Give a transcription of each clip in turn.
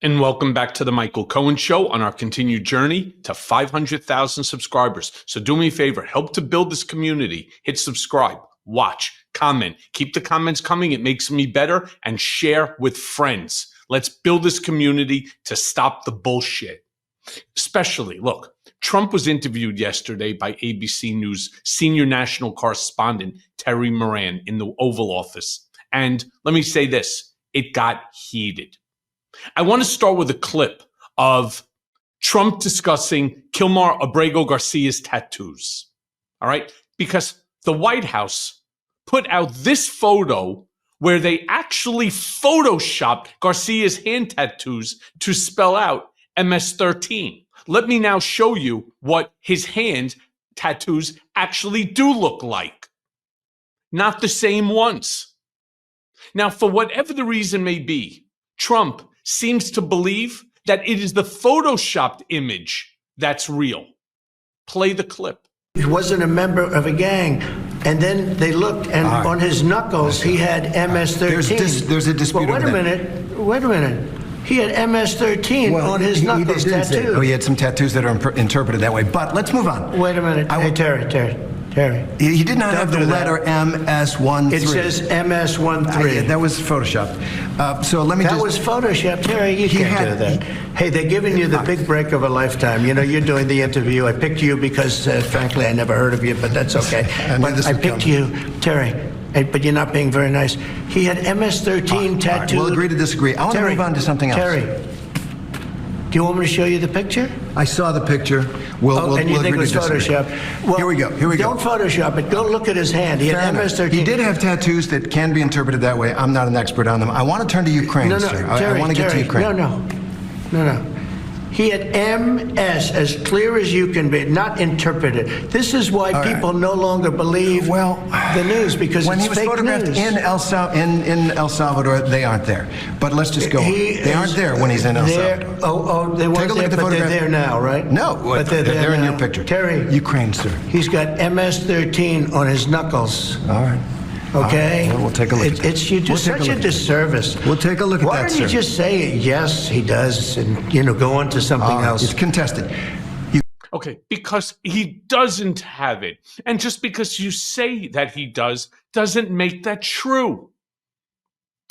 And welcome back to the Michael Cohen Show on our continued journey to 500,000 subscribers. So do me a favor, help to build this community. Hit subscribe, watch, comment. Keep the comments coming. It makes me better. And share with friends. Let's build this community to stop the bullshit. Especially, look, Trump was interviewed yesterday by ABC News senior national correspondent Terry Moran in the Oval Office. And let me say this, it got heated. I want to start with a clip of Trump discussing Kilmar Abrego Garcia's tattoos. All right? Because the White House put out this photo where they actually photoshopped Garcia's hand tattoos to spell out MS13. Let me now show you what his hand tattoos actually do look like. Not the same ones. Now, for whatever the reason may be, Trump seems to believe that it is the photoshopped image that's real. Play the clip. He wasn't a member of a gang. And then they looked, and on his knuckles, he had MS-13. There's a dispute. Well, wait a minute. He had MS-13 on his knuckles tattooed. Oh, he had some tattoos that are interpreted that way. But let's move on. Wait a minute. Hey, Terry. He did not have the letter MS13. It says MS13. That was photoshopped. So let me That was photoshopped. Terry, you can't do that. Hey, they're giving you the big break of a lifetime. You know, you're doing the interview. I picked you because, frankly, I never heard of you, but that's okay. I picked you, Terry. But you're not being very nice. He had MS-13 tattooed. Right. We'll agree to disagree. I want to move on to something else. Terry, do you want me to show you the picture? I saw the picture. And you think it was Photoshop? Well, here we go. Don't Photoshop it. Go look at his hand. He had MS-13. He did have tattoos that can be interpreted that way. I'm not an expert on them. I want to turn to Ukraine, sir. I want to get to Ukraine. No. He had MS as clear as you can be, not interpreted. This is why people no longer believe the news, because when it's he was fake photographed news. in El Salvador, they aren't there. But let's just go on. They aren't there when he's in El Salvador. They weren't there, but they're there now, right? No, but they're in your picture. Terry. Ukraine, sir. He's got MS-13 on his knuckles. All right. Okay? We'll take a look at that. It's you just such a disservice. We'll take a look at that, Why don't you just say, yes, he does, and, go on to something else? It's contested. Okay, because he doesn't have it. And just because you say that he does, doesn't make that true.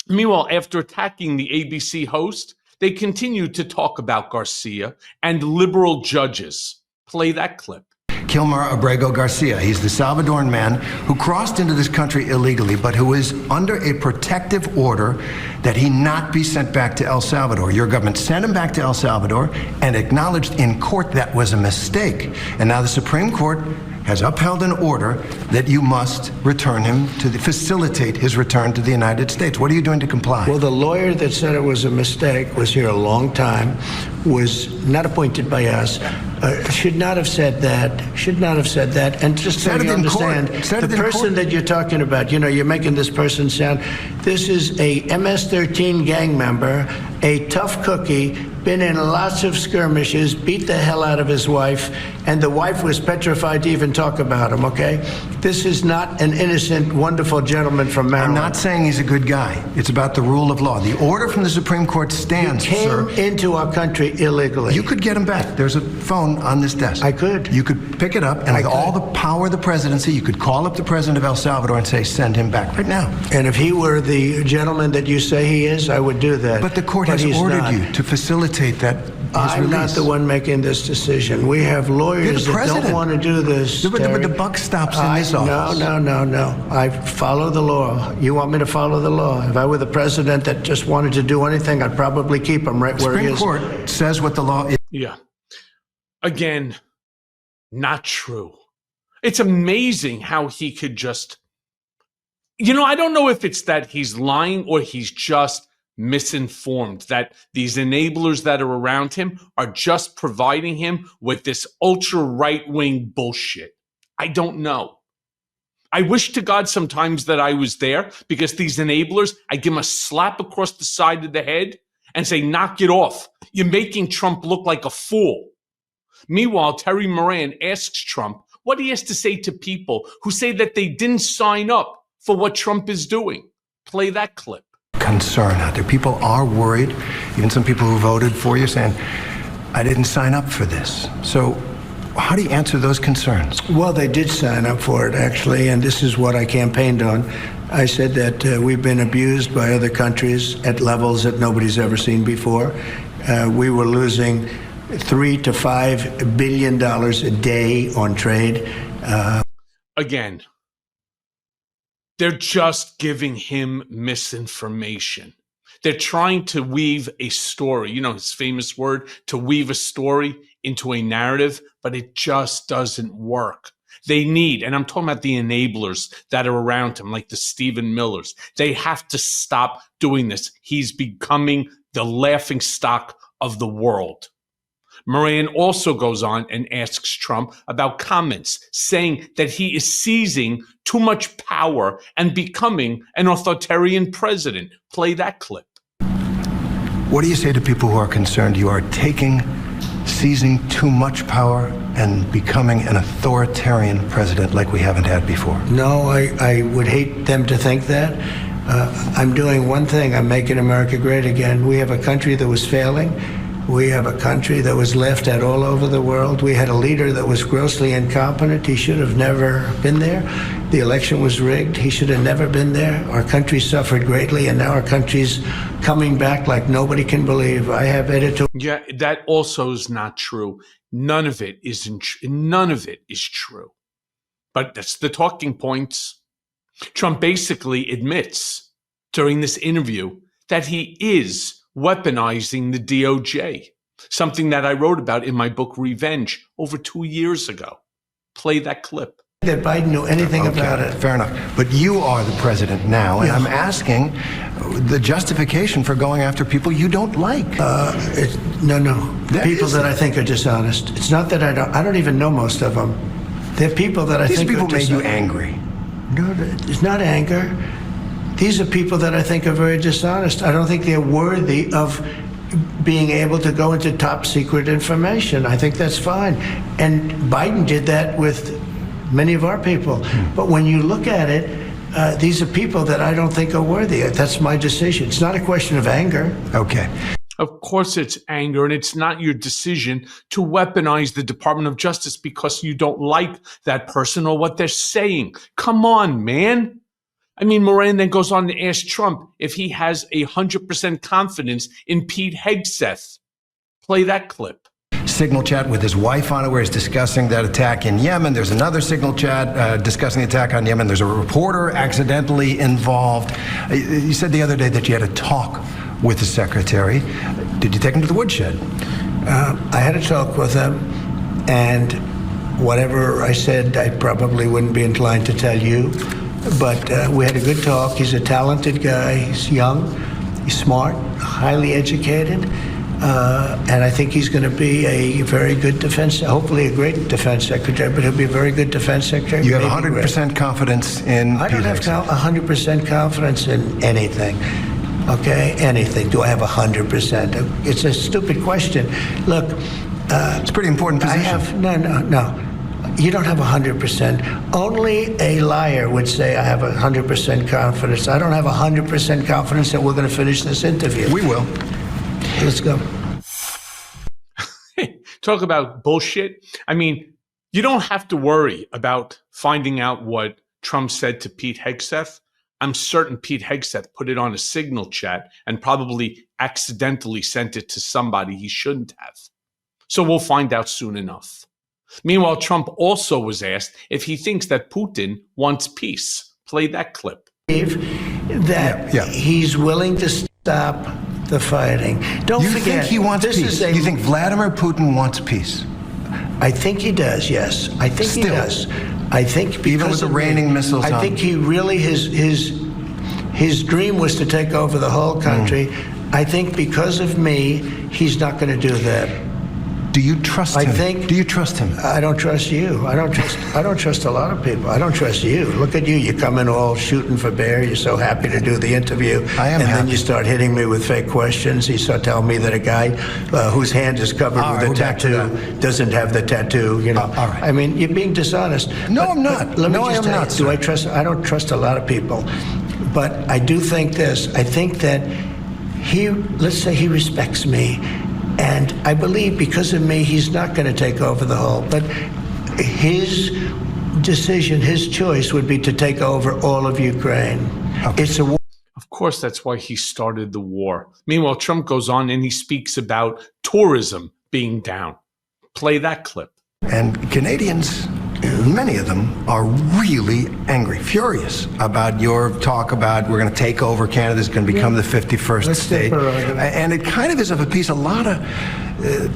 Meanwhile, after attacking the ABC host, they continued to talk about Garcia and liberal judges. Play that clip. Kilmar Abrego Garcia. He's the Salvadoran man who crossed into this country illegally, but who is under a protective order that he not be sent back to El Salvador. Your government sent him back to El Salvador and acknowledged in court that was a mistake. And now the Supreme Court has upheld an order that you must return him to facilitate his return to the United States. What are you doing to comply? Well, the lawyer that said it was a mistake was here a long time, was not appointed by us, should not have said that, And just so you understand, the person that you're talking about, you're making this person sound, this is a MS-13 gang member, a tough cookie, been in lots of skirmishes, beat the hell out of his wife, and the wife was petrified to even talk about him, okay? This is not an innocent, wonderful gentleman from Maryland. I'm not saying he's a good guy. It's about the rule of law. The order from the Supreme Court stands, sir. He came into our country illegally. You could get him back. There's a phone on this desk. I could. You could pick it up, and with all the power of the presidency, you could call up the president of El Salvador and say, send him back right now. And if he were the gentleman that you say he is, I would do that. But the court has ordered you to facilitate that. I'm not the one making this decision. We have lawyers that don't want to do this. But the buck stops in this office. No. I follow the law. You want me to follow the law? If I were the president that just wanted to do anything, I'd probably keep him right where he is. Supreme Court says what the law is. Yeah. Again, not true. It's amazing how he could just, I don't know if it's that he's lying or he's just misinformed, that these enablers that are around him are just providing him with this ultra right-wing bullshit. I don't know. I wish to God sometimes that I was there, because these enablers, I give them a slap across the side of the head and say, knock it off. You're making Trump look like a fool. Meanwhile, Terry Moran asks Trump what he has to say to people who say that they didn't sign up for what Trump is doing. Play that clip. concern out there. People are worried. Even some people who voted for you saying, I didn't sign up for this. So how do you answer those concerns? Well, they did sign up for it, actually, and this is what I campaigned on. I said that we've been abused by other countries at levels that nobody's ever seen before. We were losing $3 to $5 billion a day on trade. Again, they're just giving him misinformation. They're trying to weave a story, you know, his famous word, to weave a story into a narrative, but it just doesn't work. They need, and I'm talking about the enablers that are around him, like the Stephen Millers. They have to stop doing this. He's becoming the laughingstock of the world. Moran also goes on and asks Trump about comments, saying that he is seizing too much power and becoming an authoritarian president. Play that clip. What do you say to people who are concerned you are seizing too much power and becoming an authoritarian president like we haven't had before? No, I would hate them to think that. I'm doing one thing. I'm making America great again. We have a country that was failing. We have a country that was laughed at all over the world. We had a leader that was grossly incompetent. He should have never been there. The election was rigged. He should have never been there. Our country suffered greatly, and now our country's coming back like nobody can believe. I have editorial. Yeah, that also is not true. None of it is true. But that's the talking points. Trump basically admits during this interview that he is weaponizing the DOJ, something that I wrote about in my book, Revenge, over 2 years ago. Play that clip. That Biden knew anything about it. Fair enough. But you are the president now, and I'm asking the justification for going after people you don't like. No. People that I think are dishonest. It's not that I don't even know most of them. They're people that I think are dishonest. These people made you angry. No, it's not anger. These are people that I think are very dishonest. I don't think they're worthy of being able to go into top secret information. I think that's fine. And Biden did that with many of our people. But when you look at it, these are people that I don't think are worthy. That's my decision. It's not a question of anger. Okay. Of course it's anger, and it's not your decision to weaponize the Department of Justice because you don't like that person or what they're saying. Come on, man. I mean, Moran then goes on to ask Trump if he has 100% confidence in Pete Hegseth. Play that clip. Signal chat with his wife on it where he's discussing that attack in Yemen. There's another signal chat discussing the attack on Yemen. There's a reporter accidentally involved. You said the other day that you had a talk with the secretary. Did you take him to the woodshed? I had a talk with him, and whatever I said, I probably wouldn't be inclined to tell you. But we had a good talk. He's a talented guy. He's young. He's smart, highly educated. And I think he's going to be a very good hopefully a great defense secretary, but he'll be a very good defense secretary. You have 100% confidence in Pete Hegseth? I don't have 100% confidence in anything. Okay? Anything. Do I have 100%? It's a stupid question. Look. It's a pretty important position. No. You don't have 100%. Only a liar would say I have 100% confidence. I don't have 100% confidence that we're going to finish this interview. We will. Let's go. Talk about bullshit. I mean, you don't have to worry about finding out what Trump said to Pete Hegseth. I'm certain Pete Hegseth put it on a signal chat and probably accidentally sent it to somebody he shouldn't have. So we'll find out soon enough. Meanwhile, Trump also was asked if he thinks that Putin wants peace. Play that clip. That he's willing to stop the fighting. Don't forget. You think he wants peace? You think Vladimir Putin wants peace? I think he does, yes. I think he does. I think because even with the raining missiles I think he really, his dream was to take over the whole country. I think because of me, he's not going to do that. Do you trust him? Do you trust him? I don't trust you. I don't trust a lot of people. I don't trust you. Look at you. You come in all shooting for bear. You're so happy to do the interview. I am happy. Then you start hitting me with fake questions. You start telling me that a guy whose hand is covered with a tattoo doesn't have the tattoo. You know. All right. I mean, you're being dishonest. No, I'm not. Let me I just am tell not. you, I don't trust a lot of people. But I do think this. I think that let's say he respects me, and I believe because of me, he's not going to take over the whole. But his decision, his choice would be to take over all of Ukraine. Okay. It's a war. Of course, that's why he started the war. Meanwhile, Trump goes on and he speaks about tourism being down. Play that clip. And Canadians, many of them, are really angry, furious about your talk about we're going to take over Canada, is going to become the 51st state. And it kind of is of a piece. A lot of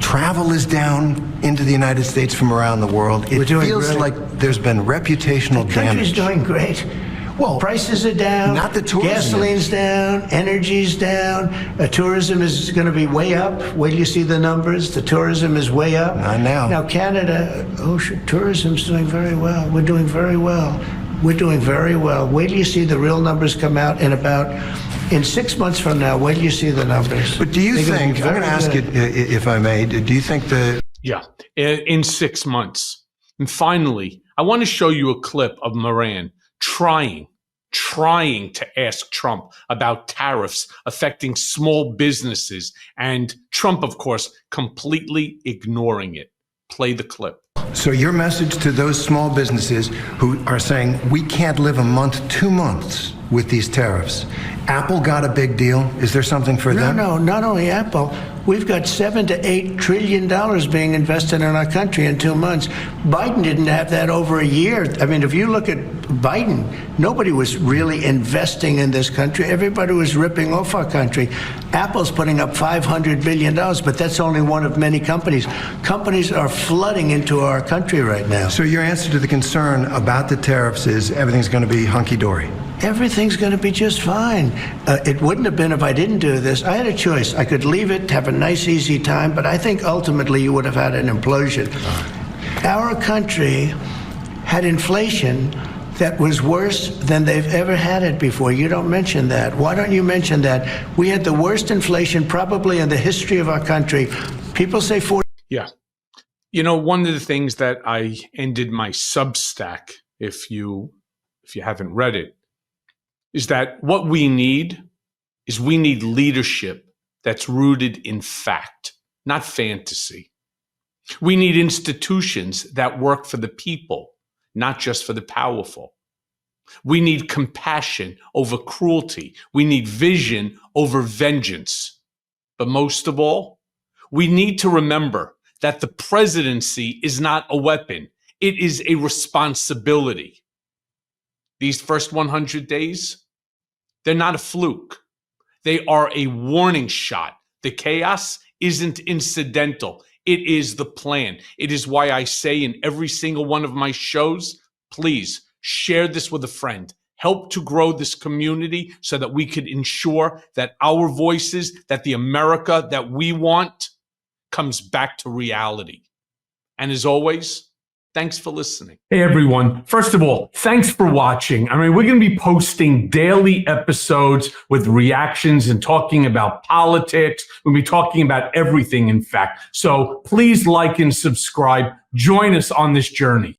travel is down into the United States from around the world. It feels like there's been reputational damage. The country's doing great. Well, prices are down, not the tourism. Gasoline's down, energy's down, tourism is going to be way up. Wait till you see the numbers. The tourism is way up. Not now. Now, Canada, tourism's doing very well. We're doing very well. We're doing very well. Wait till you see the real numbers come out in 6 months from now. Wait till you see the numbers. But do you think, I'm going to ask you, if I may, do you think that... Yeah, in 6 months. And finally, I want to show you a clip of Moran trying to ask Trump about tariffs affecting small businesses, and Trump, of course, completely ignoring it. Play the clip. So your message to those small businesses who are saying, we can't live a month, 2 months with these tariffs. Apple got a big deal. Is there something for them? No, not only Apple. We've got $7 to $8 trillion being invested in our country in 2 months. Biden didn't have that over a year. I mean, if you look at Biden, nobody was really investing in this country. Everybody was ripping off our country. Apple's putting up $500 billion, but that's only one of many companies. Companies are flooding into our country right now. So your answer to the concern about the tariffs is everything's going to be hunky-dory? Everything's going to be just fine. It wouldn't have been if I didn't do this. I had a choice. I could leave it, have a nice, easy time, but I think ultimately you would have had an implosion. Our country had inflation that was worse than they've ever had it before. You don't mention that. Why don't you mention that? We had the worst inflation probably in the history of our country. People say 40. Yeah. You know, one of the things that I ended my Substack, if you haven't read it, is that what we need is leadership that's rooted in fact, not fantasy. We need institutions that work for the people, not just for the powerful. We need compassion over cruelty. We need vision over vengeance. But most of all, we need to remember that the presidency is not a weapon. It is a responsibility. These first 100 days, they're not a fluke. They are a warning shot. The chaos isn't incidental. It is the plan. It is why I say in every single one of my shows, please share this with a friend. Help to grow this community so that we could ensure that our voices, that the America that we want, comes back to reality. And as always, thanks for listening. Hey, everyone. First of all, thanks for watching. I mean, we're going to be posting daily episodes with reactions and talking about politics. We'll be talking about everything, in fact. So please like and subscribe. Join us on this journey.